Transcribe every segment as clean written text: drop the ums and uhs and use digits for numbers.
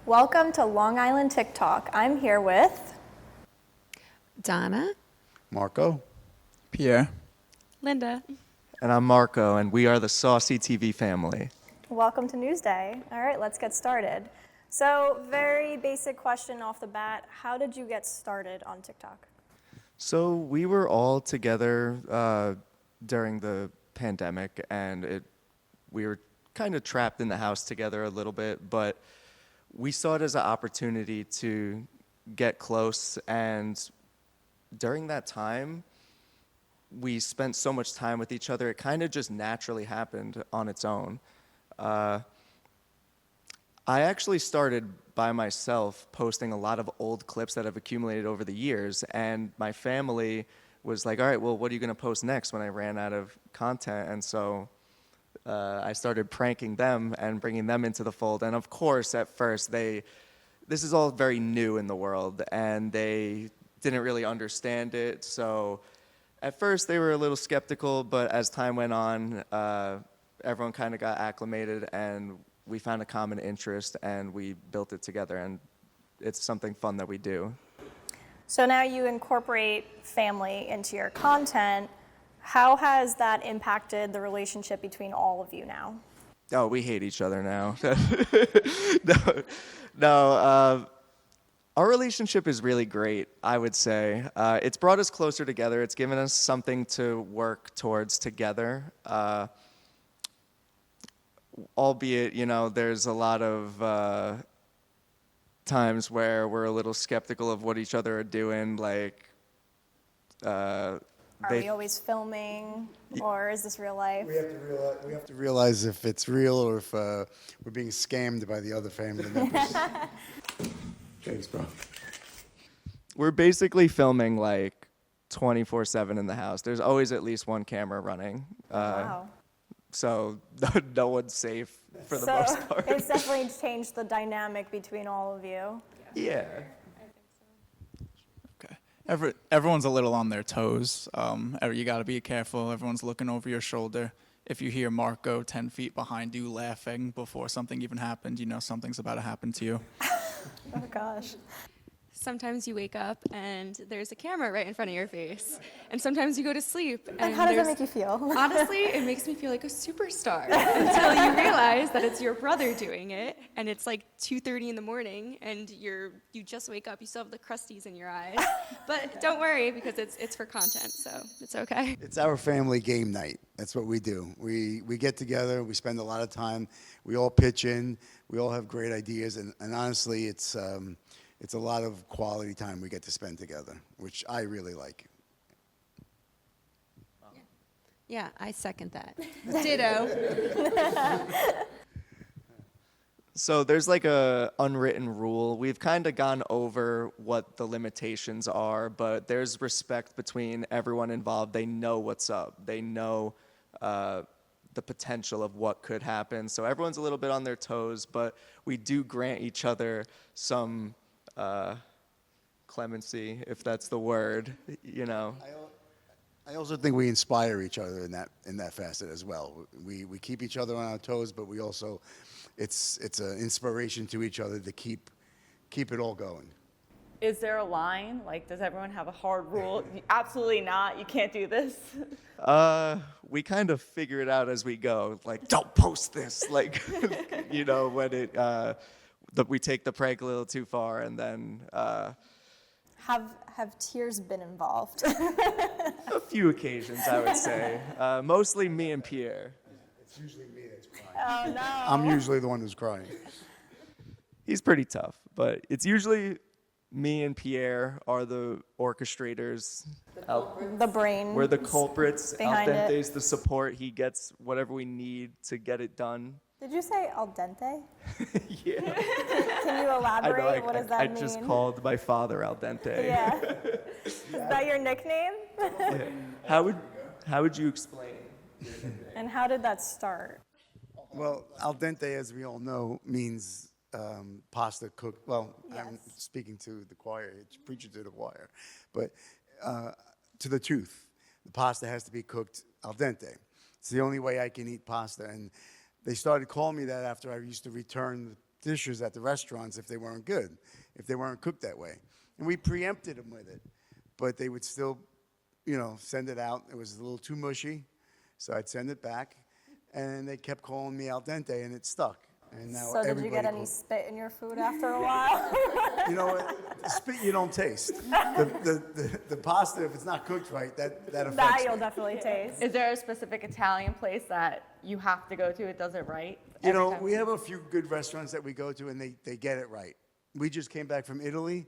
Welcome to Long Island TikTok. I'm here with Donna, Marco. Pierre. Linda. And I'm Marco, and we are the Saucy TV family. Welcome to Newsday. All right, let's get started. So, very basic question off the bat. How did you get started on TikTok? So we were all together during the pandemic, and we were kind of trapped in the house together a little bit, but we saw it as an opportunity to get close, and during that time, we spent so much time with each other, it kind of just naturally happened on its own. I actually started by myself posting a lot of old clips that have accumulated over the years, and my family was like, all right, well, what are you going to post next, when I ran out of content? And so I started pranking them and bringing them into the fold. And of course, at first, this is all very new in the world, and they didn't really understand it. So at first, they were a little skeptical, but as time went on, everyone kind of got acclimated, and we found a common interest, and we built it together, and it's something fun that we do. So now you incorporate family into your content. How has that impacted the relationship between all of you now? Oh, we hate each other now. No, our relationship is really great, I would say. It's brought us closer together. It's given us something to work towards together. Albeit, there's a lot of times where we're a little skeptical of what each other are doing. Like, Are we always filming, or is this real life? We have to realize if it's real or if we're being scammed by the other family members. Thanks, bro. We're basically filming like 24/7 in the house. There's always at least one camera running. Wow. So no one's safe for the most part. It's definitely changed the dynamic between all of you. Yeah. Okay. Everyone's a little on their toes. You got to be careful. Everyone's looking over your shoulder. If you hear Marco 10 feet behind you laughing before something even happened, you know something's about to happen to you. Oh, gosh. Sometimes you wake up and there's a camera right in front of your face. And sometimes you go to sleep. And how does that make you feel? Honestly, it makes me feel like a superstar until you realize that it's your brother doing it. And it's like 2:30 in the morning and you just wake up. You still have the crusties in your eyes. But don't worry, because it's for content, so it's okay. It's our family game night. That's what we do. We get together. We spend a lot of time. We all pitch in. We all have great ideas. And honestly, it's a lot of quality time we get to spend together, which I really like. Yeah, I second that. Ditto. So there's like a unwritten rule. We've kind of gone over what the limitations are, but there's respect between everyone involved. They know what's up. They know the potential of what could happen. So everyone's a little bit on their toes, but we do grant each other some clemency, if that's the word, I also think we inspire each other in that facet as well. We keep each other on our toes, but we also, it's an inspiration to each other to keep it all going. Is there a line? Like, does everyone have a hard rule? Absolutely not. You can't do this. We kind of figure it out as we go. Like, don't post this. Like, when we take the prank a little too far, and then Have tears been involved? a few occasions, I would say. Mostly me and Pierre. It's usually me that's crying. Oh, no. I'm usually the one who's crying. He's pretty tough, but it's usually me and Pierre are the orchestrators. The brain. We're the culprits. behind Al it. Dente's the support. He gets whatever we need to get it done. Did you say al dente? Yeah. Can you elaborate? What does that I mean? just called my father Al Dente. Yeah. Is that your nickname? Yeah. How would you explain? And how did that start? Well, al dente, as we all know, means pasta cooked. Well, I'm Yes. speaking to the choir, preaching to the choir, but to the truth, the pasta has to be cooked al dente. It's the only way I can eat pasta, and they started calling me that after I used to return dishes at the restaurants if they weren't good, if they weren't cooked that way. And we preempted them with it. But they would still, send it out. It was a little too mushy, so I'd send it back. And they kept calling me al dente, and it stuck. And now So did you get any spit in your food after a while? You know what? The spit you don't taste. The pasta, if it's not cooked right, that affects That you'll me. definitely taste. Is there a specific Italian place that you have to go to? It does it right? You every know, time? we have a few good restaurants that we go to, and they get it right. We just came back from Italy.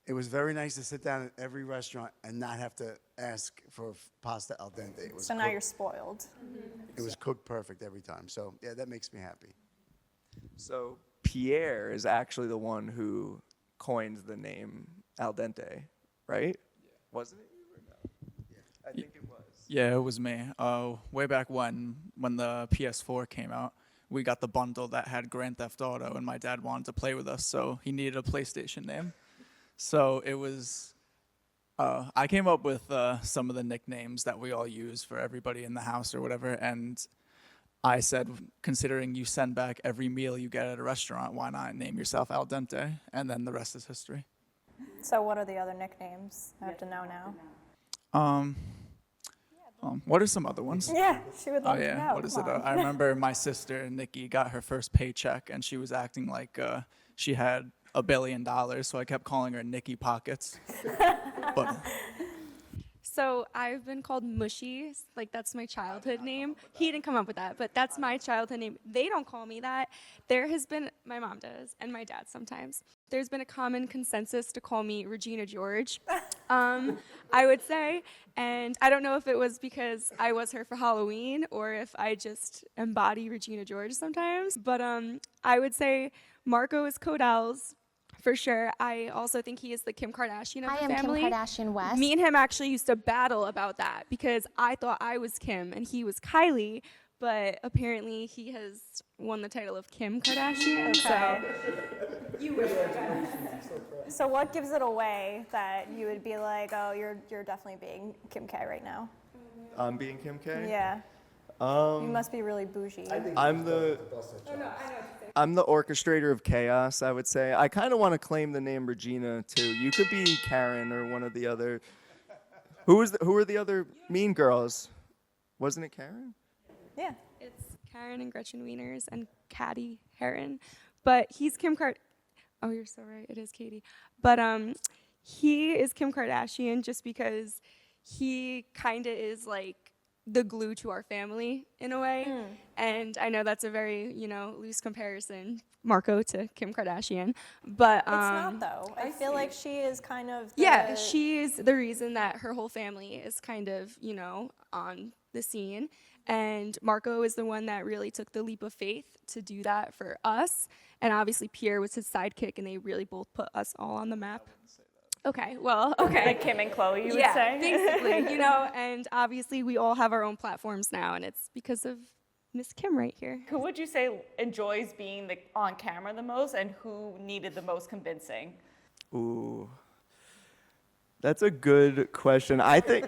It was very nice to sit down at every restaurant and not have to ask for pasta al dente. It was So now cooked- you're spoiled. It was cooked perfect every time. So, yeah, that makes me happy. So Pierre is actually the one who coined the name al dente, right? Wasn't it you or no? Yeah, I think it was. Yeah, it was me. Way back when the PS4 came out, we got the bundle that had Grand Theft Auto, and my dad wanted to play with us, so he needed a PlayStation name. So it was, I came up with some of the nicknames that we all use for everybody in the house or whatever, and I said, considering you send back every meal you get at a restaurant, why not name yourself al dente? And then the rest is history. So what are the other nicknames? I have to know now. What are some other ones? Yeah, she would Oh love to yeah, know. what is Come it? on. I remember my sister Nikki got her first paycheck, and she was acting like she had $1 billion. So I kept calling her Nikki Pockets. But So I've been called Mushy, like that's my childhood name. He didn't come up with that, but that's my childhood name. They don't call me that. There has been, my mom does, and my dad sometimes. There's been a common consensus to call me Regina George, I would say. And I don't know if it was because I was her for Halloween or if I just embody Regina George sometimes. But I would say Marco is Codell's. For sure. I also think he is the Kim Kardashian of I the am Kim family. Kardashian West. Me and him actually used to battle about that because I thought I was Kim and he was Kylie, but apparently he has won the title of Kim Kardashian. Okay. So you wish. So what gives it away that you would be like, oh, you're definitely being Kim K right now? I'm being Kim K? Yeah. You must be really bougie. I'm the orchestrator of chaos, I would say. I kind of want to claim the name Regina too. You could be Karen or one of the other. Who are the other mean girls? Wasn't it Karen? Yeah. It's Karen and Gretchen Wieners and Katie Heron. But he's Kim Oh, you're so right. It is Katie. But he is Kim Kardashian just because he kind of is like the glue to our family in a way. And I know that's a very, loose comparison, Marco to Kim Kardashian. But It's not though. I feel like she is kind of yeah, she is the reason that her whole family is kind of, on the scene. And Marco is the one that really took the leap of faith to do that for us. And obviously Pierre was his sidekick, and they really both put us all on the map. Okay, well, okay. Like Kim and Chloe, you would Yeah, say? basically, and obviously we all have our own platforms now, and it's because of Miss Kim right here. Who would you say enjoys being on camera the most, and who needed the most convincing? Ooh. That's a good question. I think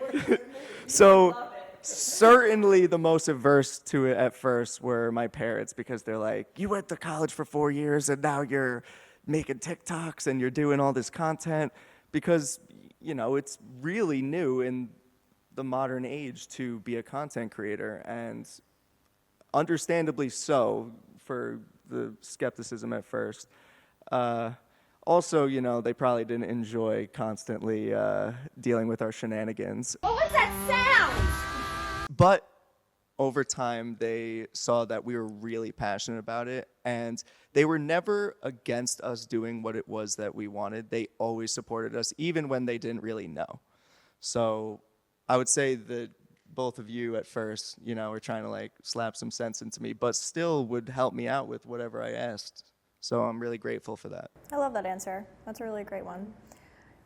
so. Certainly the most averse to it at first were my parents, because they're like, you went to college for 4 years and now you're making TikToks and you're doing all this content, because, it's really new in the modern age to be a content creator, and understandably so for the skepticism at first. Also, they probably didn't enjoy constantly dealing with our shenanigans. What was that sound? But over time, they saw that we were really passionate about it, and they were never against us doing what it was that we wanted. They always supported us, even when they didn't really know. So I would say that both of you at first, were trying to slap some sense into me, but still would help me out with whatever I asked. So I'm really grateful for that. I love that answer. That's a really great one.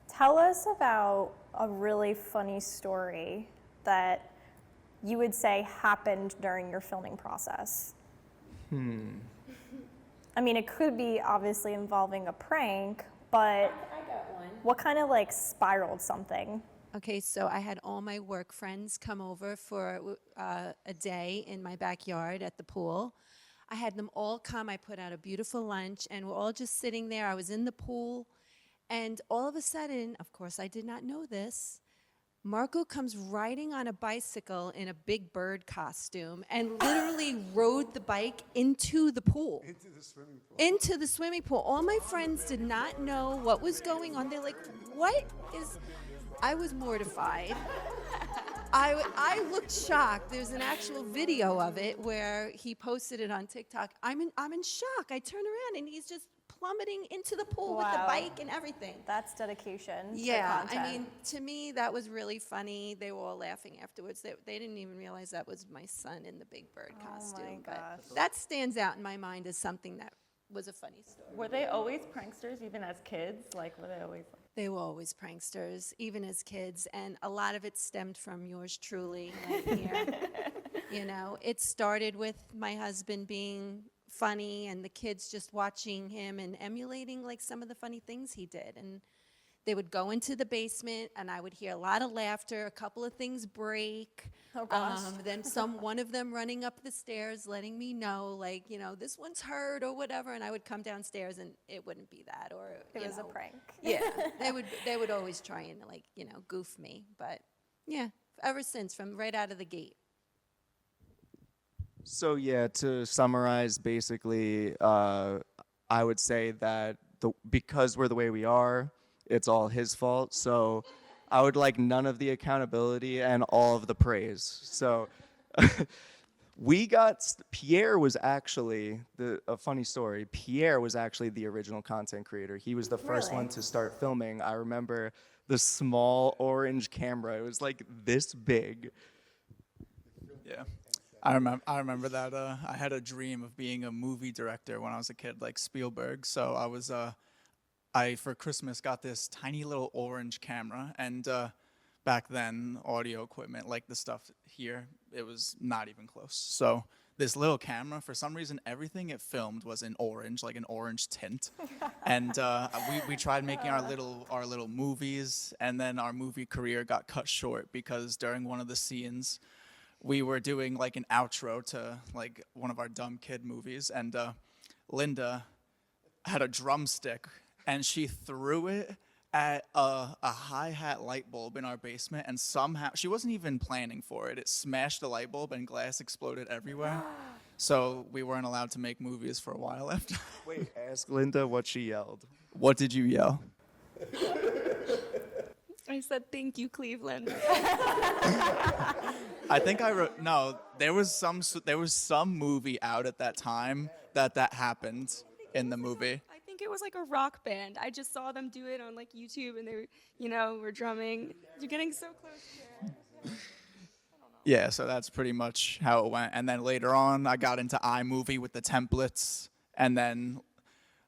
Tell us about a really funny story that you would say happened during your filming process. I mean, it could be obviously involving a prank, but I got one. what kind of spiraled something? Okay, so I had all my work friends come over for a day in my backyard at the pool. I had them all come. I put out a beautiful lunch, and we're all just sitting there. I was in the pool, and all of a sudden, of course, I did not know this, Marco comes riding on a bicycle in a big bird costume and literally rode the bike into the pool. Into the swimming pool. Into the swimming pool. All my friends did not know what was going on. They're like, what is... I was mortified. I looked shocked. There's an actual video of it where he posted it on TikTok. I'm in shock. I turn around and he's just plummeting into the pool with the Wow. bike and everything. That's dedication. Yeah, to content. I mean, to me, that was really funny. They were all laughing afterwards. They didn't even realize that was my son in the big bird costume. gosh. But that stands out in my mind as something that was a funny story. Were they always pranksters, even as kids? Like, were they always? They were always pranksters, even as kids, and a lot of it stemmed from yours truly right here. You know, it started with my husband being funny and the kids just watching him and emulating like some of the funny things he did. And they would go into the basement and I would hear a lot of laughter, a couple of things break. Oh, gosh. Then one of them running up the stairs letting me know, like, you know, this one's hurt or whatever, and I would come downstairs and it wouldn't be that, or It you was know, a prank. Yeah, they would always try and, like, you know, goof me, but yeah, ever since, from right out of the gate. So yeah, to summarize, basically, I would say that because we're the way we are, it's all his fault. So I would like none of the accountability and all of the praise. So Pierre was actually, a funny story, Pierre was actually the original content creator. He was the first Really? one to start filming. I remember the small orange camera. It was like this big. Yeah. I remember that I had a dream of being a movie director when I was a kid, like Spielberg. So I for Christmas got this tiny little orange camera, and back then audio equipment like the stuff here, it was not even close. So this little camera, for some reason, everything it filmed was in orange, like an orange tint. And we tried making our little movies, and then our movie career got cut short because during one of the scenes, we were doing like an outro to like one of our dumb kid movies, and Linda had a drumstick and she threw it at a hi-hat light bulb in our basement, and somehow, she wasn't even planning for it. It smashed the light bulb and glass exploded everywhere. So we weren't allowed to make movies for a while after. Wait, ask Linda what she yelled. What did you yell? I said, thank you, Cleveland. I think no, there was some movie out at that time that happened in the movie. I think it was like a rock band. I just saw them do it on like YouTube, and they were, you know, were drumming. You're getting so close here. Yeah, so that's pretty much how it went. And then later on, I got into iMovie with the templates, and then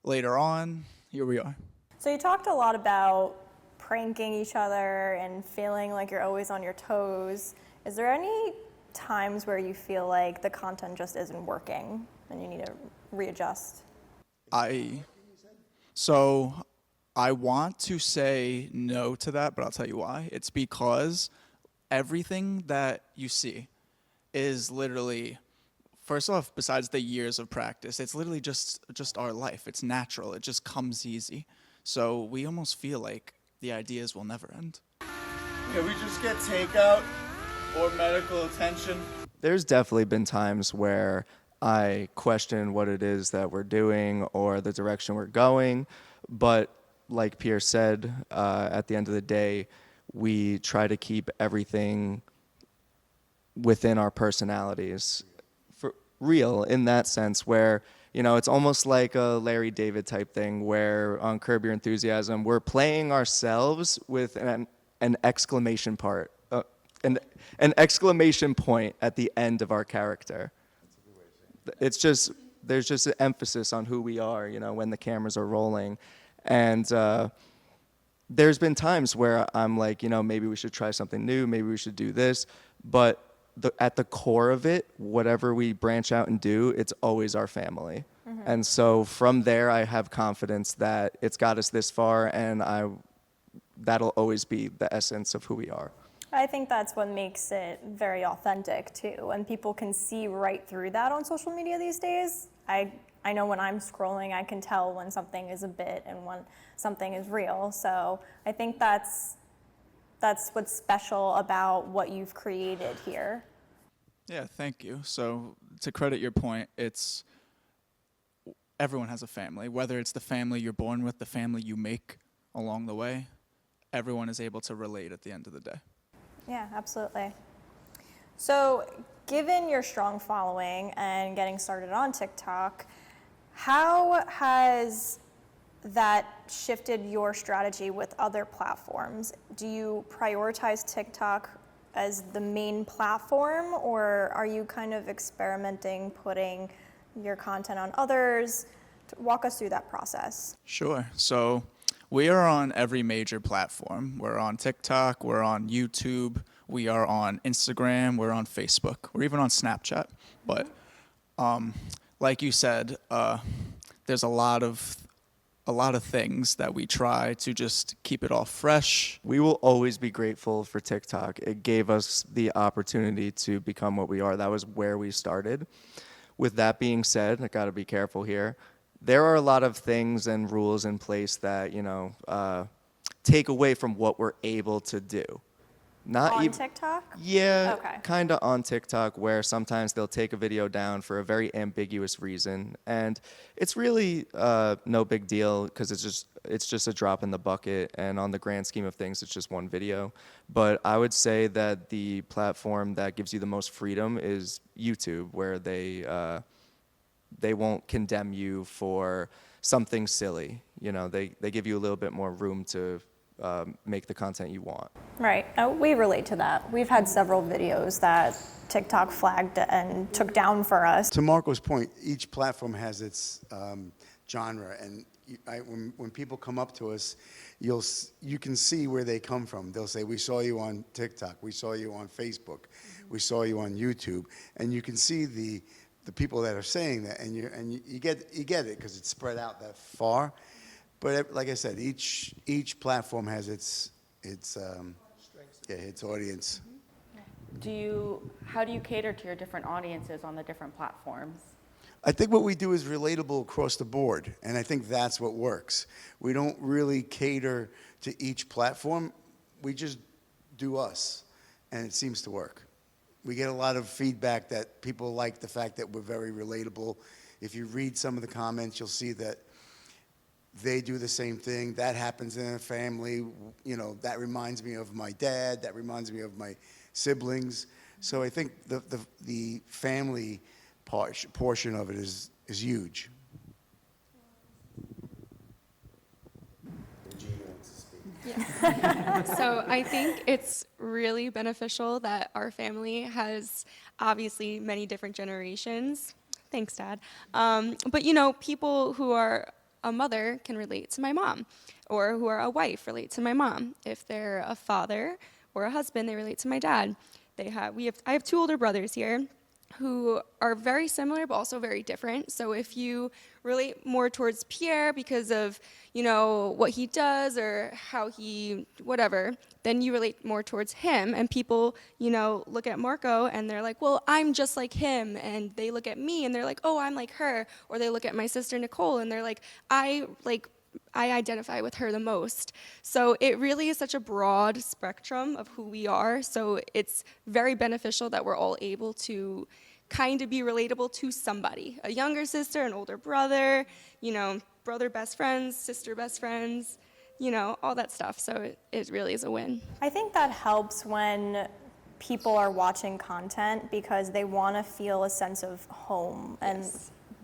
later on, here we are. So you talked a lot about pranking each other and feeling like you're always on your toes. Is there any times where you feel like the content just isn't working and you need to readjust? So I want to say no to that, but I'll tell you why. It's because everything that you see is literally, first off, besides the years of practice, it's literally just our life. It's natural. It just comes easy. So we almost feel like the ideas will never end. Can we just get takeout or medical attention? There's definitely been times where I question what it is that we're doing or the direction we're going, but like Pierre said, at the end of the day, we try to keep everything within our personalities, for real in that sense, where, you know, it's almost like a Larry David type thing where on Curb Your Enthusiasm, we're playing ourselves with an exclamation part, an exclamation point at the end of our character. It's just, there's just an emphasis on who we are, you know, when the cameras are rolling. And there's been times where I'm like, you know, maybe we should try something new, maybe we should do this, but at the core of it, whatever we branch out and do, it's always our family. Mm-hmm. And so from there, I have confidence that it's got us this far, and that'll always be the essence of who we are. I think that's what makes it very authentic too, and people can see right through that on social media these days. I know when I'm scrolling, I can tell when something is a bit and when something is real. So I think that's what's special about what you've created here. Yeah, thank you. So to credit your point, it's everyone has a family, whether it's the family you're born with, the family you make along the way, everyone is able to relate at the end of the day. Yeah, absolutely. So given your strong following and getting started on TikTok, how has that shifted your strategy with other platforms? Do you prioritize TikTok as the main platform, or are you kind of experimenting, putting your content on others? Walk us through that process. Sure. So we are on every major platform. We're on TikTok, we're on YouTube, we are on Instagram, we're on Facebook, we're even on Snapchat. But like you said, there's a lot of things that we try to just keep it all fresh. We will always be grateful for TikTok. It gave us the opportunity to become what we are. That was where we started. With that being said, I got to be careful here. There are a lot of things and rules in place that, take away from what we're able to do. Not On even TikTok? Yeah, Okay. kind of on TikTok, where sometimes they'll take a video down for a very ambiguous reason, and it's really no big deal because it's just a drop in the bucket, and on the grand scheme of things, it's just one video. But I would say that the platform that gives you the most freedom is YouTube, where they won't condemn you for something silly. They give you a little bit more room to make the content you want. Right. We relate to that. We've had several videos that TikTok flagged and took down for us. To Marco's point, each platform has its genre, and when people come up to us, you can see where they come from. They'll say, "We saw you on TikTok. We saw you on Facebook. We saw you on YouTube," and you can see the people that are saying that, and you get it because it's spread out that far. But like I said, each platform has its audience. How do you cater to your different audiences on the different platforms? I think what we do is relatable across the board, and I think that's what works. We don't really cater to each platform. We just do us, and it seems to work. We get a lot of feedback that people like the fact that we're very relatable. If you read some of the comments, you'll see that they do the same thing. That happens in a family. That reminds me of my dad. That reminds me of my siblings. So I think the family portion of it is huge. So I think it's really beneficial that our family has obviously many different generations. Thanks, Dad. But people who are a mother can relate to my mom, or who are a wife relate to my mom. If they're a father or a husband, they relate to my dad. I have two older brothers here who are very similar but also very different. So if you relate more towards Pierre because of, what he does or how he whatever, then you relate more towards him. And people, look at Marco and they're like, well, I'm just like him. And they look at me and they're like, oh, I'm like her. Or they look at my sister Nicole and they're like, I identify with her the most. So it really is such a broad spectrum of who we are. So it's very beneficial that we're all able to kind of be relatable to somebody. A younger sister, an older brother, brother best friends, sister best friends, all that stuff. So it really is a win. I think that helps when people are watching content because they want to feel a sense of home and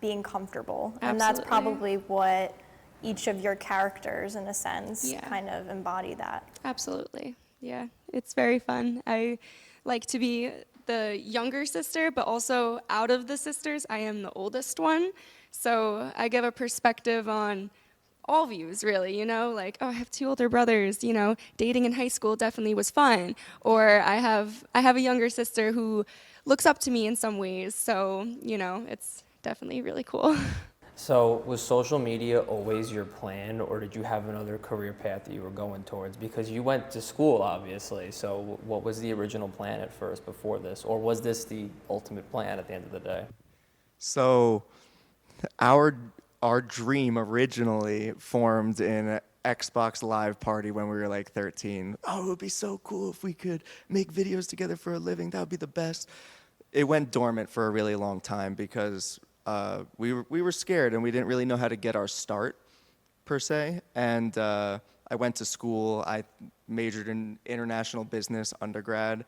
being comfortable. Absolutely. And that's probably what each of your characters, in a sense, kind of embody that. Absolutely. Yeah, it's very fun. I like to be the younger sister, but also out of the sisters, I am the oldest one. So I give a perspective on all views, really, like, oh, I have two older brothers, dating in high school definitely was fun. Or I have a younger sister who looks up to me in some ways. So, it's definitely really cool. So was social media always your plan, or did you have another career path that you were going towards? Because you went to school, obviously. So what was the original plan at first before this? Or was this the ultimate plan at the end of the day? So our dream originally formed in an Xbox Live party when we were like 13. Oh, it would be so cool if we could make videos together for a living. That would be the best. It went dormant for a really long time because we were scared and we didn't really know how to get our start per se. And I went to school. I majored in international business undergrad,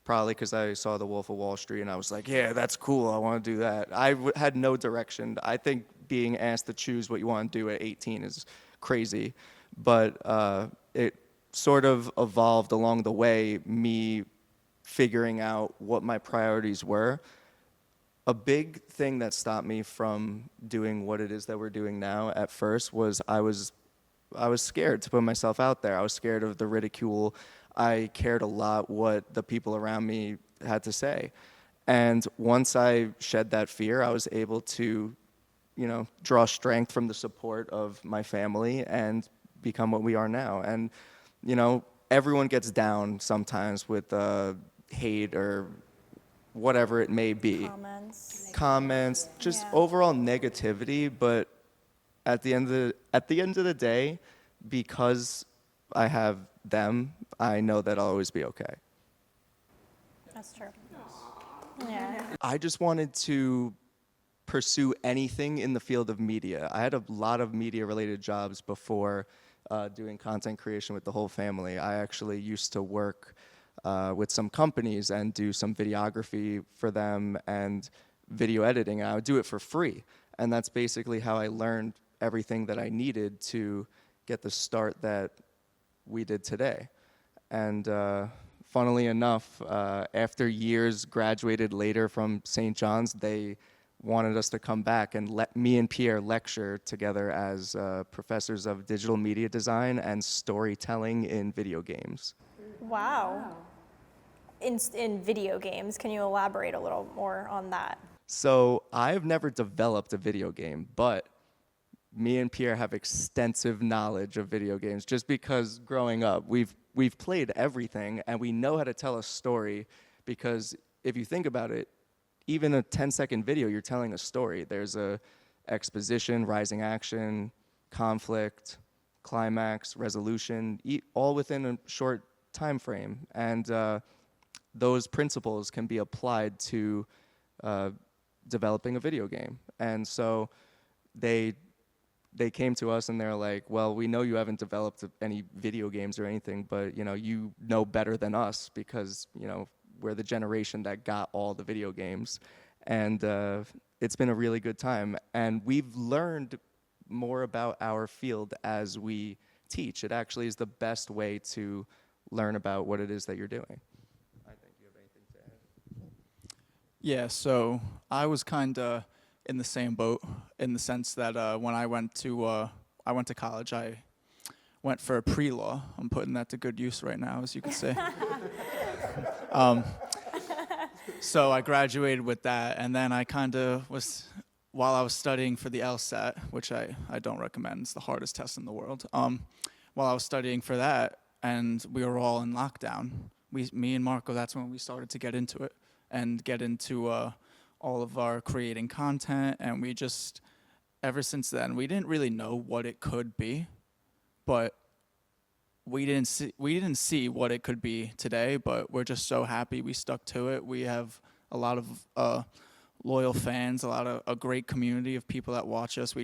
probably because I saw The Wolf of Wall Street and I was like, yeah, that's cool. I want to do that. I had no direction. I think being asked to choose what you want to do at 18 is crazy. But it sort of evolved along the way, me figuring out what my priorities were. A big thing that stopped me from doing what it is that we're doing now at first was I was scared to put myself out there. I was scared of the ridicule. I cared a lot what the people around me had to say. And once I shed that fear, I was able to, draw strength from the support of my family and become what we are now. And, everyone gets down sometimes with hate or whatever it may be. Comments, just overall negativity. But at the end of the day, because I have them, I know that I'll always be okay. That's true. Yeah. I just wanted to pursue anything in the field of media. I had a lot of media-related jobs before doing content creation with the whole family. I actually used to work with some companies and do some videography for them and video editing. I would do it for free. And that's basically how I learned everything that I needed to get the start that we did today. And funnily enough, after years graduated later from St. John's, they wanted us to come back and let me and Pierre lecture together as professors of digital media design and storytelling in video games. Wow. In video games, can you elaborate a little more on that? So I've never developed a video game, but me and Pierre have extensive knowledge of video games just because growing up, we've played everything and we know how to tell a story because if you think about it, even a 10-second video, you're telling a story. There's a exposition, rising action, conflict, climax, resolution, all within a short time frame. And those principles can be applied to developing a video game. And so they came to us and they're like, well, we know you haven't developed any video games or anything, but you know better than us because we're the generation that got all the video games. And it's been a really good time. And we've learned more about our field as we teach. It actually is the best way to learn about what it is that you're doing. I think you have anything to add? Yeah, so I was kind of in the same boat in the sense that when I went to college, I went for pre-law. I'm putting that to good use right now, as you could say. So I graduated with that, and then I kind of was, while I was studying for the LSAT, which I don't recommend, it's the hardest test in the world. While I was studying for that, and we were all in lockdown, me and Marco, that's when we started to get into it, and get into all of our creating content, and we just, ever since then, we didn't really know what it could be, but we didn't see what it could be today, but we're just so happy we stuck to it. We have a lot of loyal fans, a great community of people that watch us. We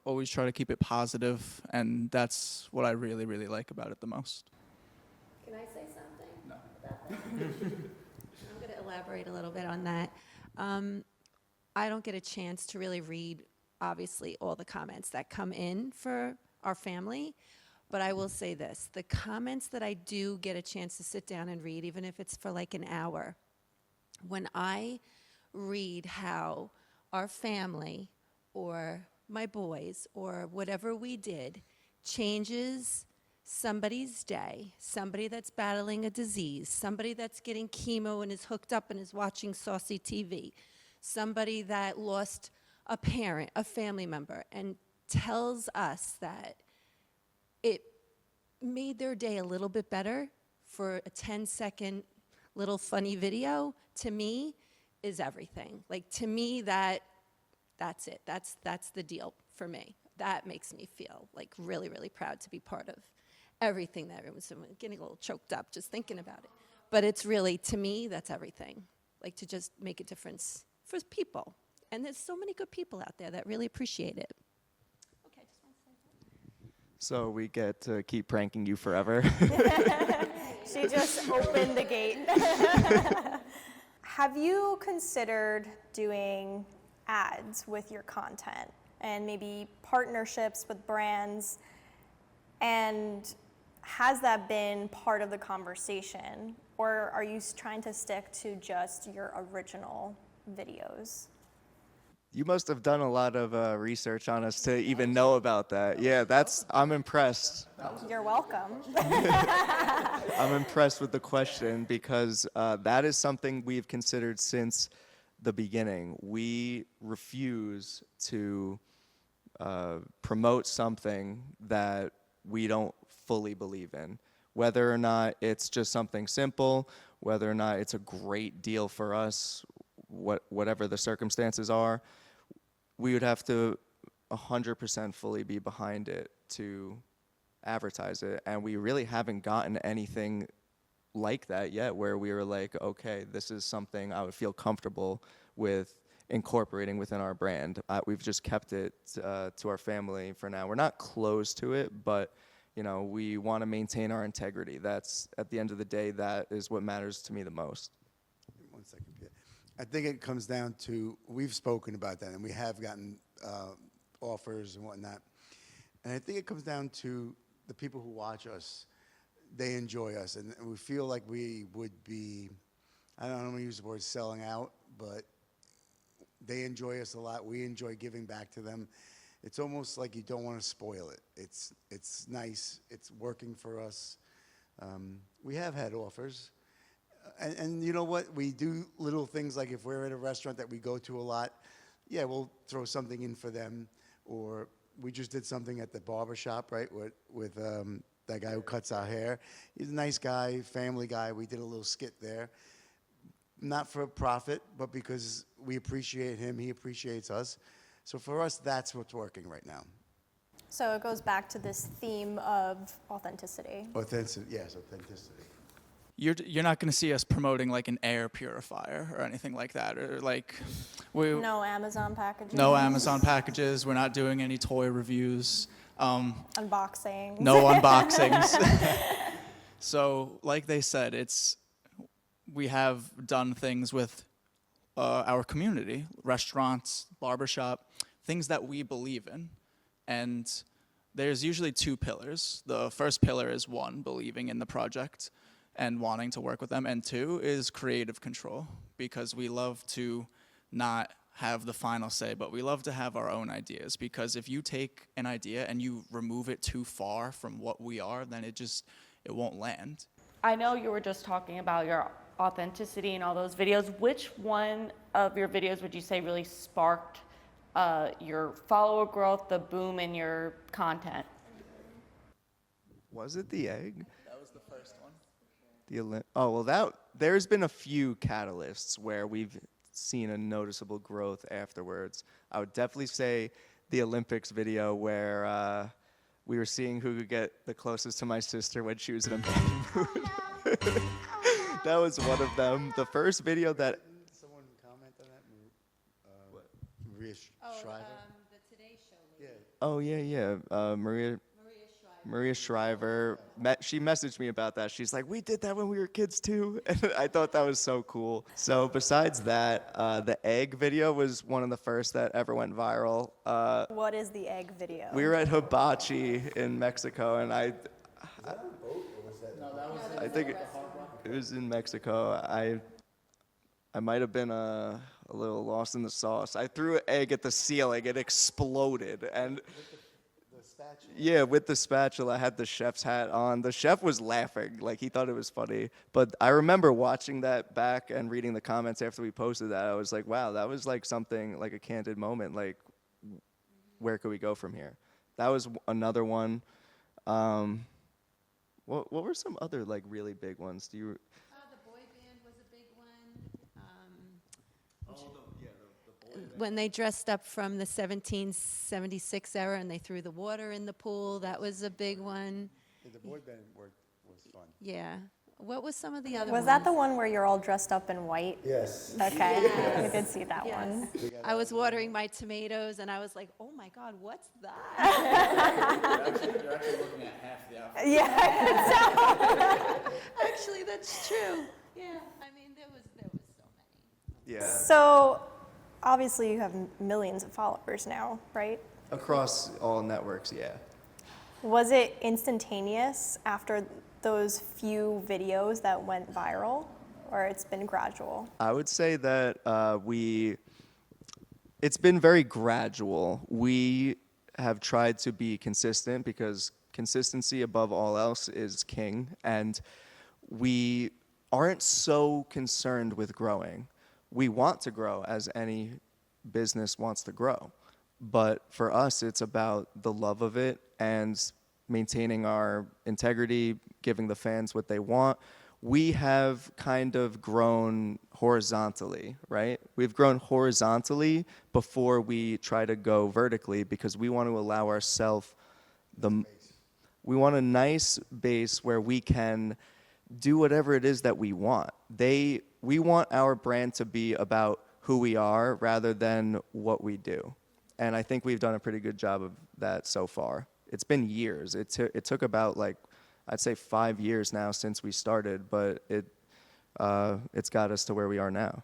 always try to keep it positive, and that's what I really, really like about it the most. Can I say something? No. I'm going to elaborate a little bit on that. I don't get a chance to really read, obviously, all the comments that come in for our family. But I will say this, the comments that I do get a chance to sit down and read, even if it's for like an hour, when I read how our family or my boys or whatever we did changes somebody's day, somebody that's battling a disease, somebody that's getting chemo and is hooked up and is watching Saucy TV, somebody that lost a parent, a family member, and tells us that it made their day a little bit better for a 10-second little funny video, to me, is everything. Like, to me, that's it. That's the deal for me. That makes me feel like really, really proud to be part of everything that everyone's doing. Getting a little choked up just thinking about it. But it's really, to me, that's everything. Like, to just make a difference for people. And there's so many good people out there that really appreciate it. Okay, I just want to say that. So we get to keep pranking you forever. She just opened the gate. Have you considered doing ads with your content and maybe partnerships with brands? And has that been part of the conversation? Or are you trying to stick to just your original videos? You must have done a lot of research on us to even know about that. Yeah, I'm impressed. You're welcome. I'm impressed with the question because that is something we've considered since the beginning. We refuse to promote something that we don't fully believe in. Whether or not it's just something simple, whether or not it's a great deal for us, whatever the circumstances are, we would have to 100% fully be behind it to advertise it. And we really haven't gotten anything like that yet where we were like, okay, this is something I would feel comfortable with incorporating within our brand. We've just kept it to our family for now. We're not close to it, but we want to maintain our integrity. That's, at the end of the day, that is what matters to me the most. 1 second, Pierre. I think it comes down to, we've spoken about that, and we have gotten offers and whatnot. And I think it comes down to the people who watch us. They enjoy us, and we feel like we would be, I don't want to use the word selling out, but they enjoy us a lot. We enjoy giving back to them. It's almost like you don't want to spoil it. It's nice. It's working for us. We have had offers. And you know what? We do little things like if we're at a restaurant that we go to a lot, yeah, we'll throw something in for them. Or we just did something at the barber shop, right, with that guy who cuts our hair. He's a nice guy, family guy. We did a little skit there. Not for profit, but because we appreciate him, he appreciates us. So for us, that's what's working right now. So it goes back to this theme of authenticity. Authenticity, yes, authenticity. You're not going to see us promoting like an air purifier or anything like that, or like No Amazon packages. no Amazon packages. We're not doing any toy reviews. Unboxings. No unboxings. So, like they said, we have done things with our community, restaurants, barbershop, things that we believe in, and there's usually two pillars. The first pillar is one, believing in the project and wanting to work with them, and two is creative control, because we love to not have the final say, but we love to have our own ideas, because if you take an idea and you remove it too far from what we are, then it won't land. I know you were just talking about your authenticity in all those videos. Which one of your videos would you say really sparked your follower growth, the boom in your content? Was it the egg? That was the first one. There's been a few catalysts where we've seen a noticeable growth afterwards. I would definitely say the Olympics video where we were seeing who could get the closest to my sister when she was in a bathing mood. That was one of them. The first video that... Didn't someone comment on that? Maria Shriver? The Today Show lady. Yeah. Oh, yeah. Maria Shriver. She messaged me about that. She's like, we did that when we were kids too. And I thought that was so cool. So besides that, the egg video was one of the first that ever went viral. What is the egg video? We were at Hibachi in Mexico, and I think it was in Mexico. I might have been a little lost in the sauce. I threw an egg at the ceiling. It exploded, and Yeah, with the spatula, I had the chef's hat on. The chef was laughing, like he thought it was funny. But I remember watching that back and reading the comments after we posted that. I was like, wow, that was like something, like a candid moment. Like, where could we go from here? That was another one. What were some other like really big ones? Do you? The boy band was a big one. When they dressed up from the 1776 era and they threw the water in the pool, that was a big one. The boy band was fun. Yeah. What was some of the other Was ones? that the one where you're all dressed up in white? Yes. Okay, we did see that one. Yes. I was watering my tomatoes and I was like, oh my God, what's that? You're actually looking at half the outfit. Yeah. Actually, that's true. Yeah. I mean, there was so many. Yeah. So, obviously, you have millions of followers now, right? Across all networks, yeah. Was it instantaneous after those few videos that went viral, or it's been gradual? I would say that it's been very gradual. We have tried to be consistent because consistency above all else is king, and we aren't so concerned with growing. We want to grow as any business wants to grow, but for us, it's about the love of it and maintaining our integrity, giving the fans what they want. We have kind of grown horizontally, right? We've grown horizontally before we try to go vertically because we want to allow ourselves we want a nice base where we can do whatever it is that we want. We want our brand to be about who we are rather than what we do. And I think we've done a pretty good job of that so far. It's been years. It took about like, I'd say 5 years now since we started, but it's got us to where we are now.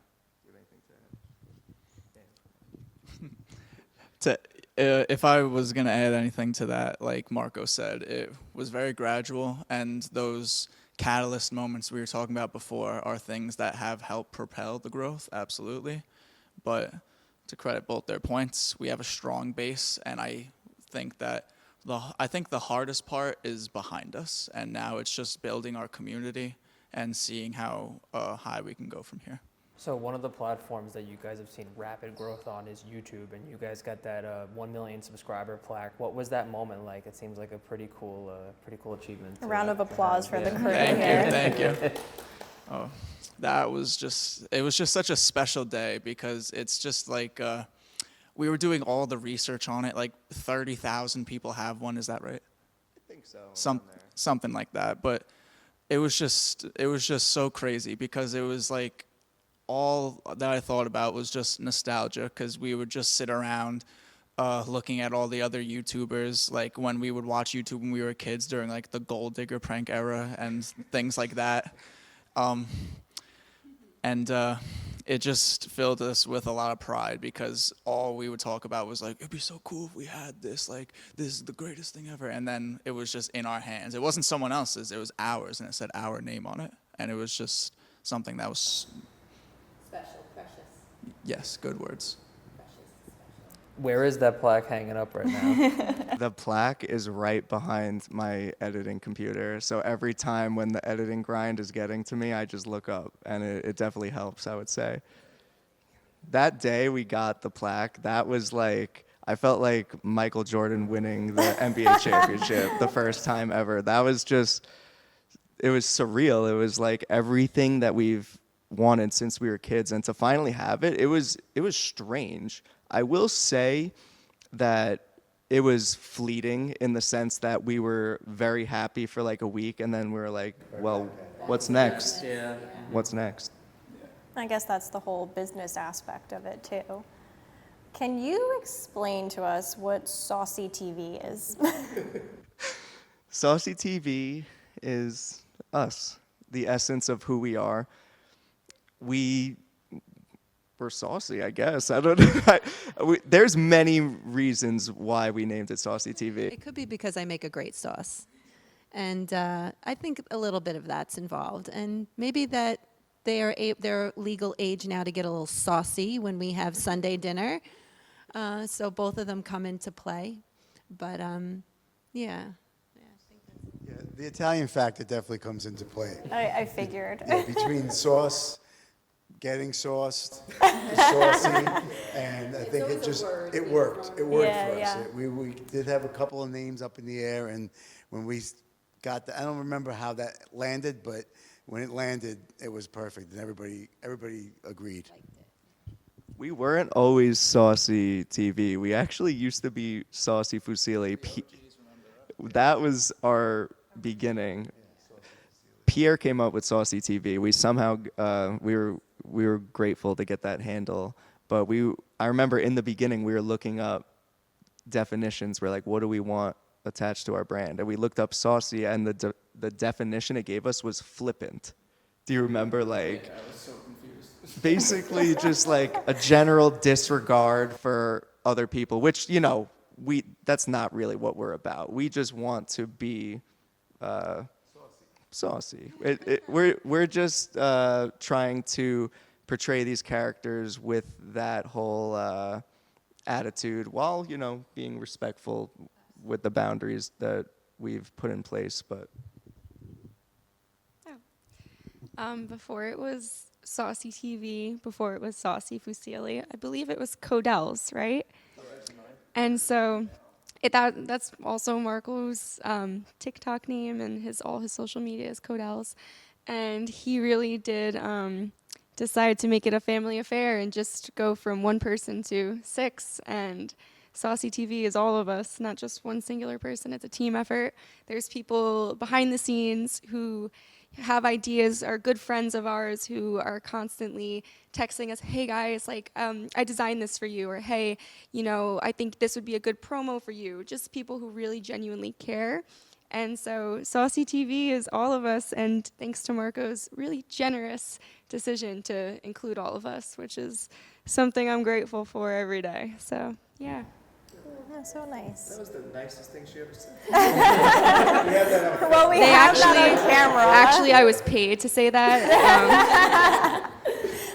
If I was going to add anything to that, like Marco said, it was very gradual, and those catalyst moments we were talking about before are things that have helped propel the growth, absolutely. But to credit both their points, we have a strong base, and I think that the hardest part is behind us, and now it's just building our community and seeing how high we can go from here. So one of the platforms that you guys have seen rapid growth on is YouTube, and you guys got that 1 million subscriber plaque. What was that moment like? It seems like a pretty cool achievement. A round of applause for the crew Thank here. you, thank you. Oh, it was just such a special day because it's just like we were doing all the research on it. Like 30,000 people have one. Is that right? I think so. Something like that. But it was just so crazy because it was like all that I thought about was just nostalgia because we would just sit around looking at all the other YouTubers, like when we would watch YouTube when we were kids during like the gold digger prank era and things like that. It just filled us with a lot of pride because all we would talk about was like, it'd be so cool if we had this, like, this is the greatest thing ever. And then it was just in our hands. It wasn't someone else's, it was ours, and it said our name on it. And it was just something that was Special, precious. yes, good words. Where is that plaque hanging up right now? The plaque is right behind my editing computer. So every time when the editing grind is getting to me, I just look up, and it definitely helps, I would say. That day we got the plaque, that was like, I felt like Michael Jordan winning the NBA championship the first time ever. That was just, it was surreal. It was like everything that we've wanted since we were kids, and to finally have it, it was strange. I will say that it was fleeting in the sense that we were very happy for like a week, and then we were like, well, what's next? Yeah. What's next? I guess that's the whole business aspect of it too. Can you explain to us what Saucy TV is? Saucy TV is us, the essence of who we are. We're saucy, I guess. I don't know. There's many reasons why we named it Saucy TV. It could be because I make a great sauce. And I think a little bit of that's involved. And maybe that they're legal age now to get a little saucy when we have Sunday dinner. So both of them come into play. But Yeah. Yeah, the Italian factor definitely comes into play. I figured. Yeah, between sauce, getting sauced, saucy, and I think it just, it worked. It worked Yeah, for us. yeah. We did have a couple of names up in the air, and when we got the, I don't remember how that landed, but when it landed, it was perfect, and everybody agreed. We weren't always Saucy TV. We actually used to be Saucy Fusilli. That was our beginning. Pierre came up with Saucy TV. We somehow we were grateful to get that handle. But I remember in the beginning we were looking up definitions. We're like, what do we want attached to our brand? And we looked up Saucy, and the definition it gave us was flippant. Do you remember, like? I was so confused. Basically just like a general disregard for other people, which, you know, that's not really what we're about. We just want to be saucy. We're just trying to portray these characters with that whole attitude while, you know, being respectful with the boundaries that we've put in place. But Before it was Saucy TV, before it was Saucy Fusilli, I believe it was Codell's, right? And so that's also Marco's TikTok name, and all his social media is Codell's. And he really did decide to make it a family affair and just go from one person to 6. And Saucy TV is all of us, not just one singular person. It's a team effort. There's people behind the scenes who have ideas, are good friends of ours who are constantly texting us, hey guys, like, I designed this for you, or hey, you know, I think this would be a good promo for you. Just people who really genuinely care. And so Saucy TV is all of us, and thanks to Marco's really generous decision to include all of us, which is something I'm grateful for every day. So, yeah. Yeah, so nice. that was the nicest thing she ever said. Well, we They have that on camera. Actually, I was paid to say that.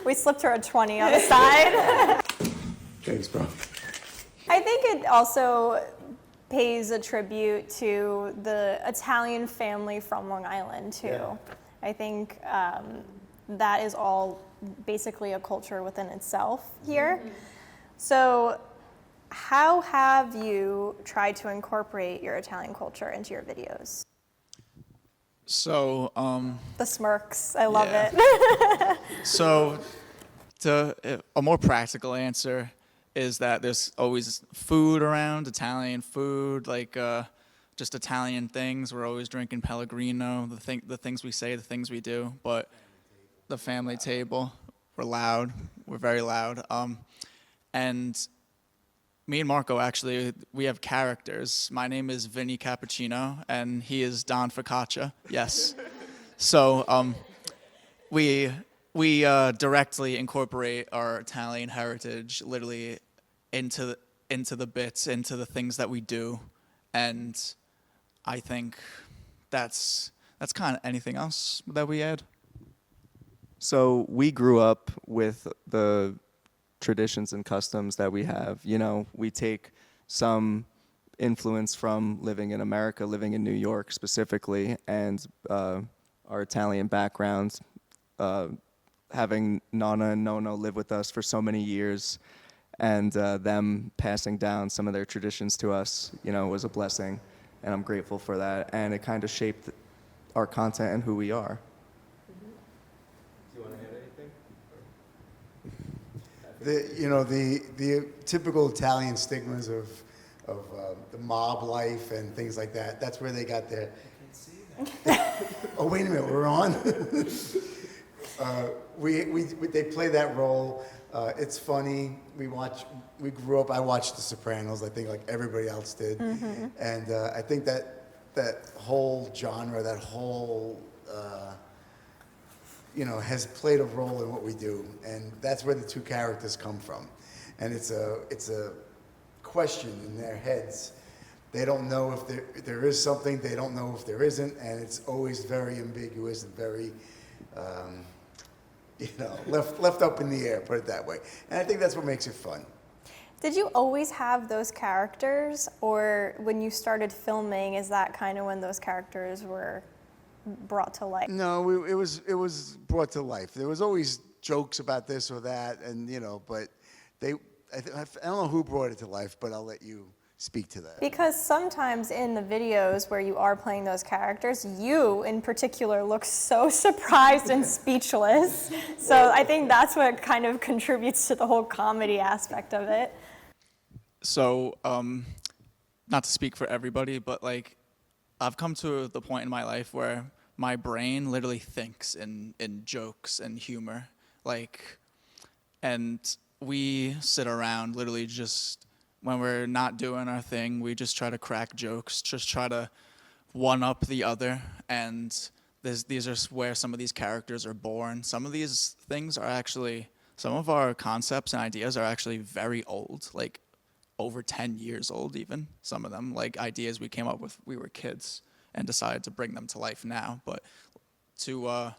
We slipped her a 20 on the side. Thanks, bro. I think it also pays a tribute to the Italian family from Long Island, too. Yeah. I think that is all basically a culture within itself here. So how have you tried to incorporate your Italian culture into your videos? So, The smirks, I love Yeah. it. So, a more practical answer is that there's always food around, Italian food, like just Italian things. We're always drinking Pellegrino, the things we say, the things we do. But the family table, we're loud. We're very loud. And me and Marco, actually, we have characters. My name is Vinny Cappuccino, and he is Don Focaccia. Yes. So we directly incorporate our Italian heritage, literally, into the bits, into the things that we do, and I think that's kind of anything else that we add. So we grew up with the traditions and customs that we have. You know, we take some influence from living in America, living in New York specifically, and our Italian background, having Nonna and Nono live with us for so many years, and them passing down some of their traditions to us, you know, was a blessing, and I'm grateful for that, and it kind of shaped our content and who we are. The typical Italian stigmas of the mob life and things like that. That's where they got their. Oh, wait a minute, we're on. They play that role. It's funny. We grew up. I watched The Sopranos. I think like everybody else did, and I think that whole genre, that whole. Has played a role in what we do, and that's where the two characters come from. And it's a question in their heads. They don't know if there is something, they don't know if there isn't, and it's always very ambiguous and very, left up in the air, put it that way. And I think that's what makes it fun. Did you always have those characters, or when you started filming, is that kind of when those characters were brought to life? No, it was brought to life. There was always jokes about this or that, and but I don't know who brought it to life, but I'll let you speak to that. Because sometimes in the videos where you are playing those characters, you in particular look so surprised and speechless. So I think that's what kind of contributes to the whole comedy aspect of it. So, not to speak for everybody, but like, I've come to the point in my life where my brain literally thinks in jokes and humor. Like, and we sit around literally just, when we're not doing our thing, we just try to crack jokes, just try to one-up the other. And these are where some of these characters are born. Some of these things are actually, some of our concepts and ideas are actually very old, like over 10 years old even, some of them. Like ideas we came up with, we were kids and decided to bring them to life now. But to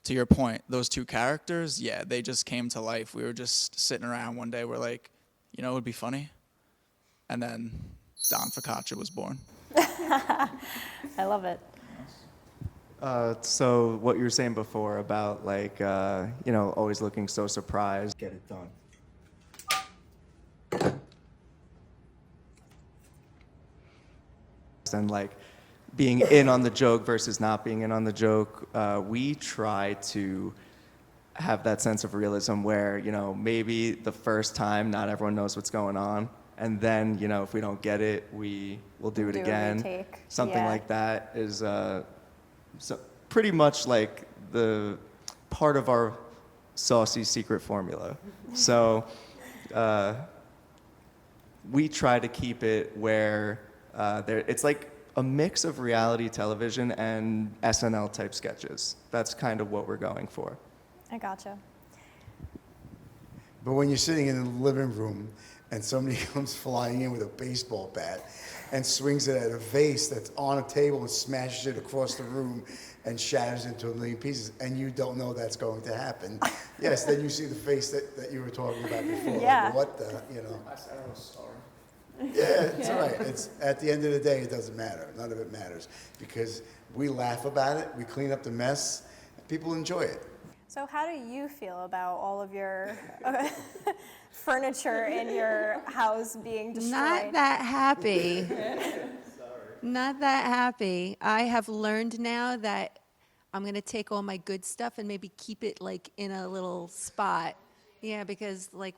your point, those two characters, yeah, they just came to life. We were just sitting around one day, we're like, it would be funny. And then Don Focaccia was born. I love it. So what you were saying before about like, always looking so surprised. Get it done. And like being in on the joke versus not being in on the joke, we try to have that sense of realism where, maybe the first time not everyone knows what's going on. And then, if we don't get it, we will do it Do a again. retake. Something Yeah. like that is so pretty much like the part of our Saucy secret formula. So we try to keep it where it's like a mix of reality television and SNL type sketches. That's kind of what we're going for. I gotcha. But when you're sitting in the living room and somebody comes flying in with a baseball bat and swings it at a vase that's on a table and smashes it across the room and shatters into a million pieces, and you don't know that's going to happen, yes, then you see the face that you were talking about before. Yeah. Like, what the, I said I was sorry. Yeah, it's all right. It's, at the end of the day, it doesn't matter. None of it matters because we laugh about it, we clean up the mess, and people enjoy it. So how do you feel about all of your furniture in your house being destroyed? Not that happy. Not that happy. I have learned now that I'm going to take all my good stuff and maybe keep it like in a little spot. Yeah, because like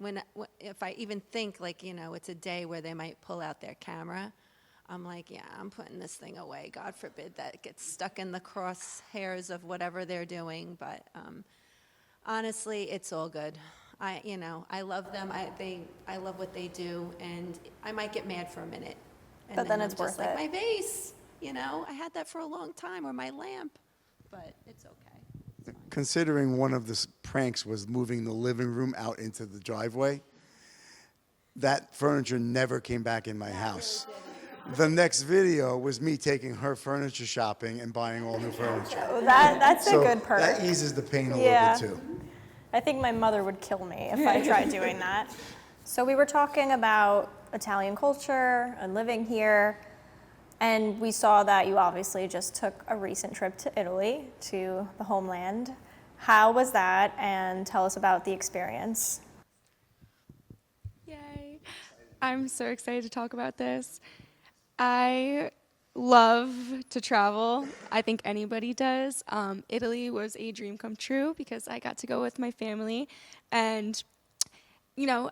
if I even think like, it's a day where they might pull out their camera, I'm like, yeah, I'm putting this thing away. God forbid that it gets stuck in the crosshairs of whatever they're doing. But honestly, it's all good. I love them. I love what they do, and I might get mad for a minute. And But then I'm it's just worth like, it. my vase, I had that for a long time, or my lamp, but it's okay. Considering one of the pranks was moving the living room out into the driveway, that furniture never came back in my house. The next video was me taking her furniture shopping and buying all new furniture. Oh, that's So a good perk. that eases the pain a Yeah. little bit too. I think my mother would kill me if I tried doing that. So we were talking about Italian culture and living here, and we saw that you obviously just took a recent trip to Italy, to the homeland. How was that? And tell us about the experience. Yay. I'm so excited to talk about this. I love to travel. I think anybody does. Italy was a dream come true because I got to go with my family. And,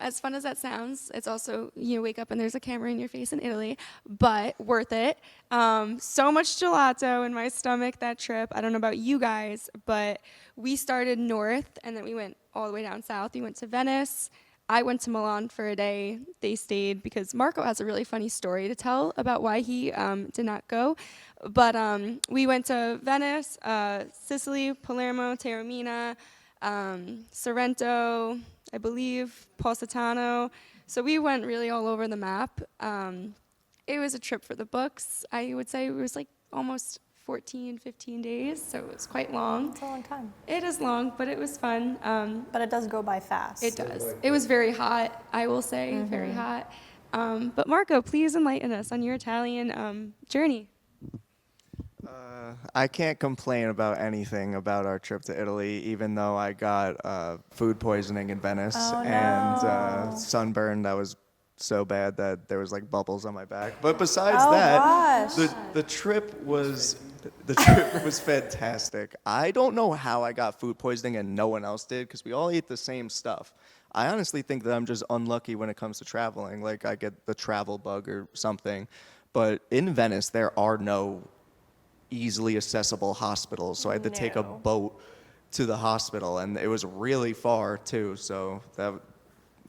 as fun as that sounds, it's also, wake up and there's a camera in your face in Italy, but worth it. So much gelato in my stomach that trip. I don't know about you guys, but we started north and then we went all the way down south. We went to Venice. I went to Milan for a day. They stayed because Marco has a really funny story to tell about why he did not go. But we went to Venice, Sicily, Palermo, Taormina, Sorrento, I believe, Positano. So we went really all over the map. It was a trip for the books. I would say it was like almost 14, 15 days, so it was quite long. It's a long time. It is long, but it was fun. But it does go by fast. It does. It was very hot, I will say, very hot. But Marco, please enlighten us on your Italian journey. I can't complain about anything about our trip to Italy, even though I got food poisoning in Venice and sunburn that was so bad that there was like bubbles on my back. But besides that, the trip was fantastic. I don't know how I got food poisoning and no one else did, because we all ate the same stuff. I honestly think that I'm just unlucky when it comes to traveling. Like, I get the travel bug or something. But in Venice, there are no easily accessible hospitals, so I had to take a boat to the hospital, and it was really far too. So that,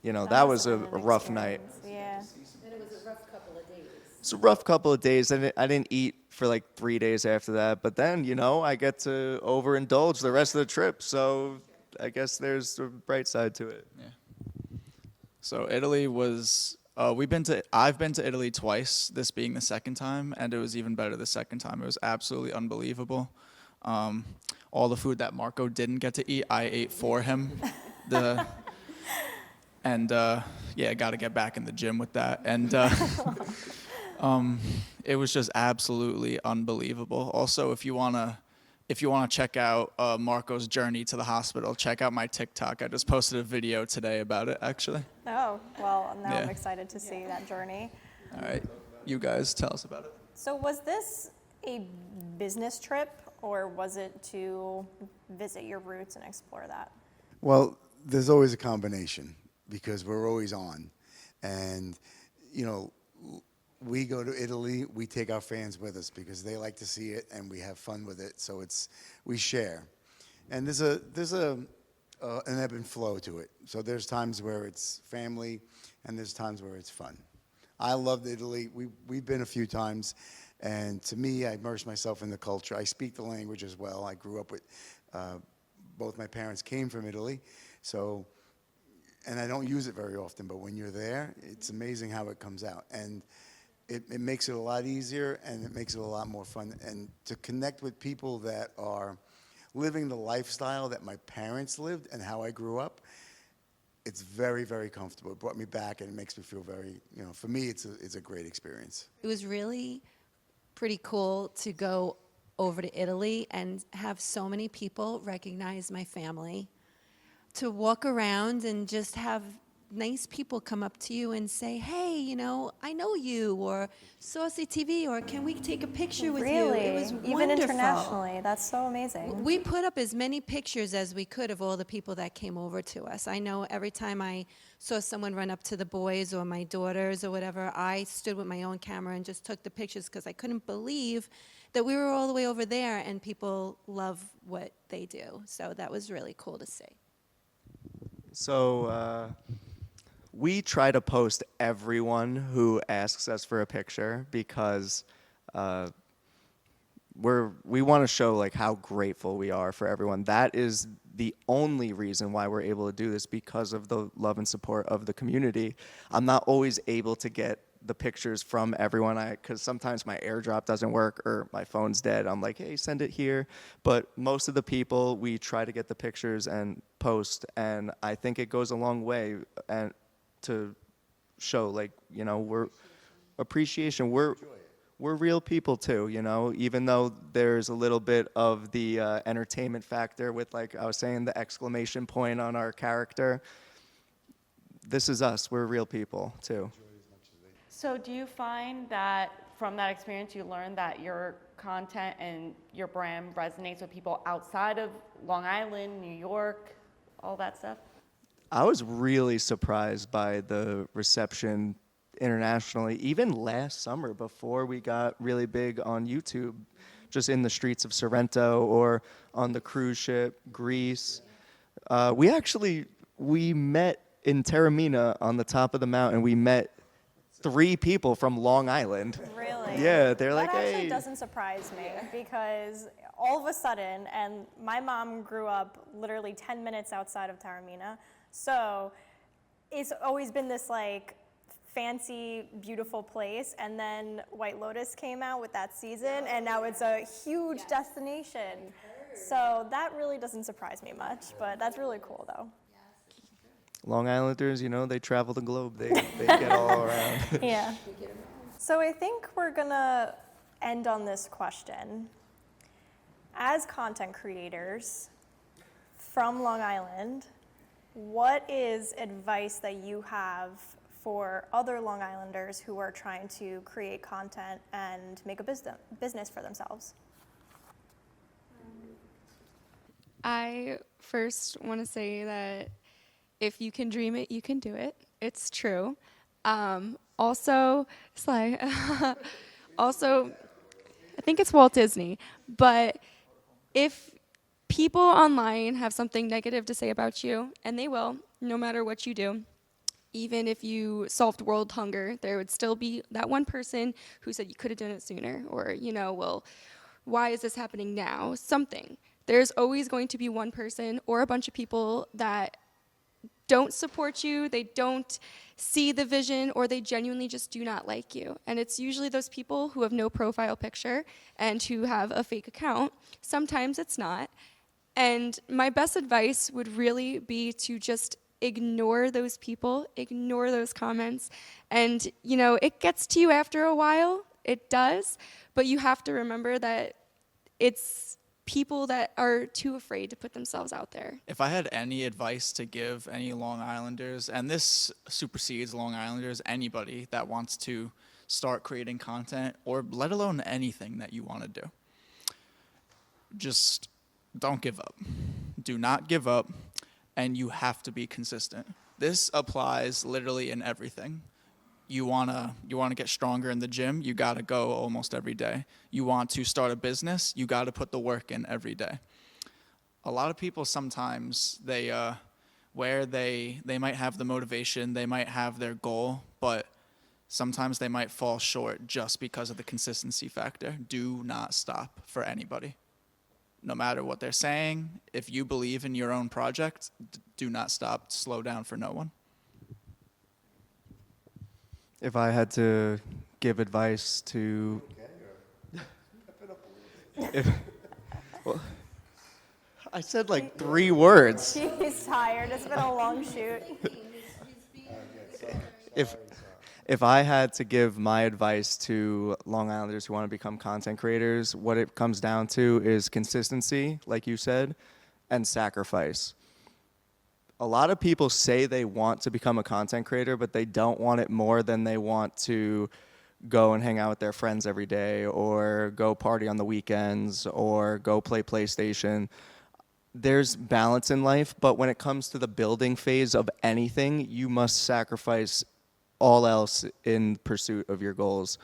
that was a rough night. Yeah. And it was a rough couple of days. It's a rough couple of days. I didn't eat for like 3 days after that, but then I get to overindulge the rest of the trip. So I guess there's a bright side to it. Yeah. So Italy was. I've been to Italy twice, this being the second time, and it was even better the second time. It was absolutely unbelievable. All the food that Marco didn't get to eat, I ate for him. I got to get back in the gym with that. And it was just absolutely unbelievable. Also, if you wanna check out Marco's journey to the hospital, check out my TikTok. I just posted a video today about it, actually. Oh, well, now I'm Yeah. excited to see that journey. All right, you guys tell us about it. So was this a business trip, or was it to visit your roots and explore that? Well, there's always a combination because we're always on. And, we go to Italy, we take our fans with us because they like to see it and we have fun with it. So we share. And there's an ebb and flow to it. So there's times where it's family and there's times where it's fun. I loved Italy. We've been a few times. And to me, I immerse myself in the culture. I speak the language as well. I grew up with, both my parents came from Italy. So, and I don't use it very often, but when you're there, it's amazing how it comes out. And it makes it a lot easier and it makes it a lot more fun. And to connect with people that are living the lifestyle that my parents lived and how I grew up, it's very, very comfortable. It brought me back and it makes me feel very, for me, it's a great experience. It was really pretty cool to go over to Italy and have so many people recognize my family, to walk around and just have nice people come up to you and say, hey, I know you, or Saucy TV, or can we take a picture with you? It was Even wonderful. internationally, that's so amazing. We put up as many pictures as we could of all the people that came over to us. I know every time I saw someone run up to the boys or my daughters or whatever, I stood with my own camera and just took the pictures because I couldn't believe that we were all the way over there and people love what they do. So that was really cool to see. So we try to post everyone who asks us for a picture because we want to show like how grateful we are for everyone. That is the only reason why we're able to do this, because of the love and support of the community. I'm not always able to get the pictures from everyone, because sometimes my AirDrop doesn't work or my phone's dead. I'm like, hey, send it here. But most of the people, we try to get the pictures and post, and I think it goes a long way and to show, like, we're appreciation. We're real people too, even though there's a little bit of the entertainment factor with, like I was saying, the exclamation point on our character. This is us. We're real people too. So do you find that from that experience you learned that your content and your brand resonates with people outside of Long Island, New York, all that stuff? I was really surprised by the reception internationally, even last summer before we got really big on YouTube, just in the streets of Sorrento or on the cruise ship, Greece. We met in Taormina on the top of the mountain. We met 3 people from Long Island. Really? Yeah, they're like, that actually hey. doesn't surprise me because all of a sudden, and my mom grew up literally 10 minutes outside of Taormina, so it's always been this like fancy, beautiful place, and then White Lotus came out with that season, and now it's a huge destination. So that really doesn't surprise me much, but that's really cool though. Long Islanders, you know, they travel the globe. They get all around. Yeah. So I think we're gonna end on this question. As content creators from Long Island, what is advice that you have for other Long Islanders who are trying to create content and make a business for themselves? I first want to say that if you can dream it, you can do it. It's true. Also, Sly, also, I think it's Walt Disney, but if people online have something negative to say about you, and they will, no matter what you do, even if you solved world hunger, there would still be that one person who said you could have done it sooner, or, well, why is this happening now? Something. There's always going to be one person or a bunch of people that don't support you, they don't see the vision, or they genuinely just do not like you. And it's usually those people who have no profile picture and who have a fake account. Sometimes it's not. And my best advice would really be to just ignore those people, ignore those comments. And, it gets to you after a while, it does, but you have to remember that it's people that are too afraid to put themselves out there. If I had any advice to give any Long Islanders, and this supersedes Long Islanders, anybody that wants to start creating content, or let alone anything that you want to do, just don't give up. Do not give up, and you have to be consistent. This applies literally in everything. You wanna get stronger in the gym, you gotta go almost every day. You want to start a business, you gotta put the work in every day. A lot of people sometimes, they might have the motivation, they might have their goal, but sometimes they might fall short just because of the consistency factor. Do not stop for anybody. No matter what they're saying, if you believe in your own project, do not stop, slow down for no one. If I had to give advice to, well, I said like 3 words. He's tired, it's been a long shoot. If I had to give my advice to Long Islanders who want to become content creators, what it comes down to is consistency, like you said, and sacrifice. A lot of people say they want to become a content creator, but they don't want it more than they want to go and hang out with their friends every day, or go party on the weekends, or go play PlayStation. There's balance in life, but when it comes to the building phase of anything, you must sacrifice all else in pursuit of your goals.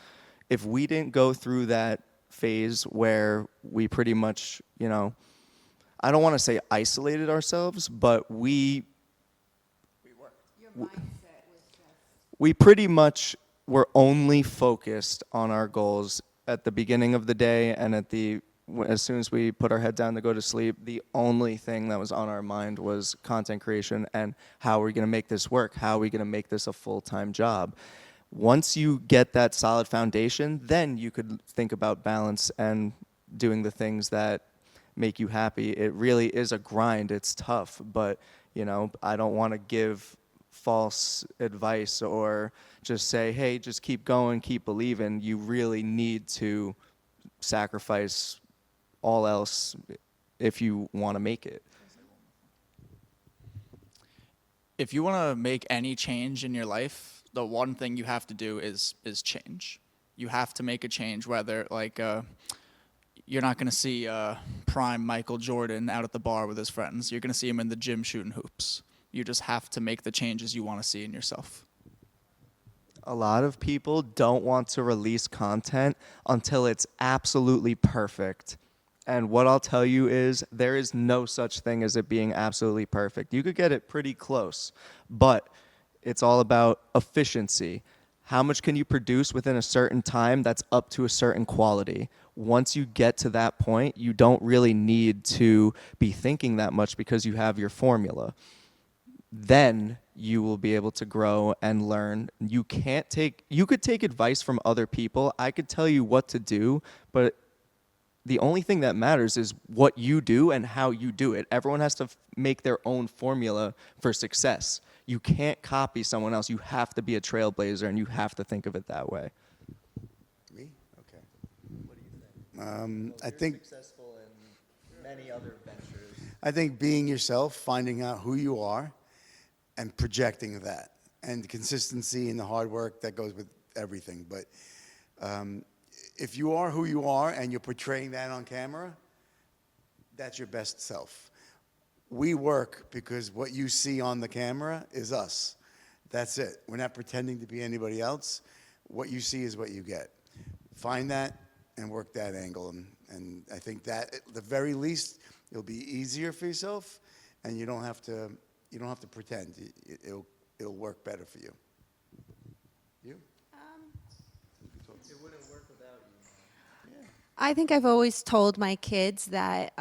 If we didn't go through that phase where we pretty much, I don't want to say isolated ourselves, but we pretty much were only focused on our goals at the beginning of the day, and as soon as we put our head down to go to sleep, the only thing that was on our mind was content creation and how are we going to make this work? How are we going to make this a full-time job? Once you get that solid foundation, then you could think about balance and doing the things that make you happy. It really is a grind. It's tough, but I don't want to give false advice or just say, hey, just keep going, keep believing. You really need to sacrifice all else if you want to make it. If you want to make any change in your life, the one thing you have to do is change. You have to make a change, whether you're not going to see prime Michael Jordan out at the bar with his friends. You're going to see him in the gym shooting hoops. You just have to make the changes you want to see in yourself. A lot of people don't want to release content until it's absolutely perfect. And what I'll tell you is there is no such thing as it being absolutely perfect. You could get it pretty close, but it's all about efficiency. How much can you produce within a certain time that's up to a certain quality? Once you get to that point, you don't really need to be thinking that much because you have your formula. then you will be able to grow and learn. You could take advice from other people. I could tell you what to do, but the only thing that matters is what you do and how you do it. Everyone has to make their own formula for success. You can't copy someone else. You have to be a trailblazer, and you have to think of it that way. Me? Okay. What do you think? I think successful in many other ventures. I think being yourself, finding out who you are, and projecting that, and consistency and the hard work that goes with everything. But if you are who you are and you're portraying that on camera, that's your best self. We work because what you see on the camera is us. That's it. We're not pretending to be anybody else. What you see is what you get. Find that and work that angle. And I think that at the very least, it'll be easier for yourself, and you don't have to pretend. It'll work better for you. You? It wouldn't work without you. Yeah. I think I've always told my kids that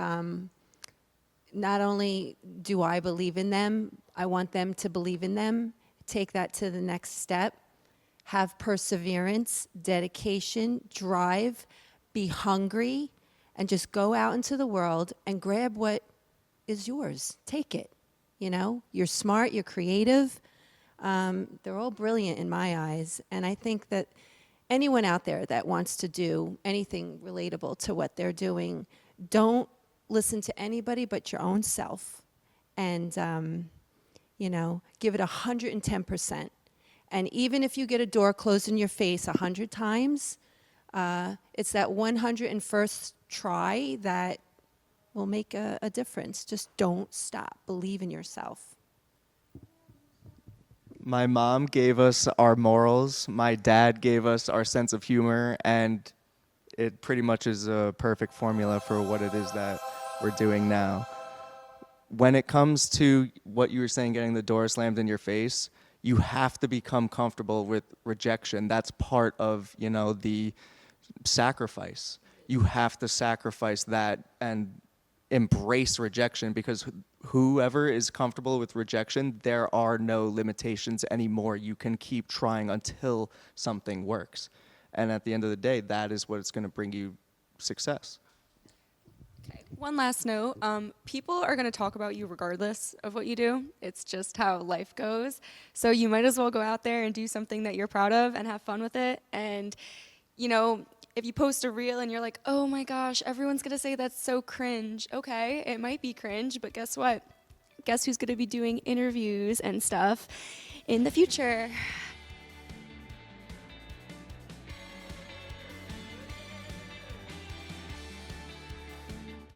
not only do I believe in them, I want them to believe in them, take that to the next step, have perseverance, dedication, drive, be hungry, and just go out into the world and grab what is yours. Take it. You know, you're smart, you're creative. They're all brilliant in my eyes. And I think that anyone out there that wants to do anything relatable to what they're doing, don't listen to anybody but your own self. And, you know, give it 110%. And even if you get a door closed in your face 100 times, it's that 101st try that will make a difference. Just don't stop. Believe in yourself. My mom gave us our morals. My dad gave us our sense of humor, and it pretty much is a perfect formula for what it is that we're doing now. When it comes to what you were saying, getting the door slammed in your face, you have to become comfortable with rejection. That's part of, you know, the sacrifice. You have to sacrifice that and embrace rejection, because whoever is comfortable with rejection, there are no limitations anymore. You can keep trying until something works. And at the end of the day, that is what's going to bring you success. Okay. One last note. People are going to talk about you regardless of what you do. It's just how life goes. So you might as well go out there and do something that you're proud of and have fun with it. And, you know, if you post a reel and you're like, oh my gosh, everyone's going to say that's so cringe. Okay, it might be cringe, but guess what? Guess who's going to be doing interviews and stuff in the future?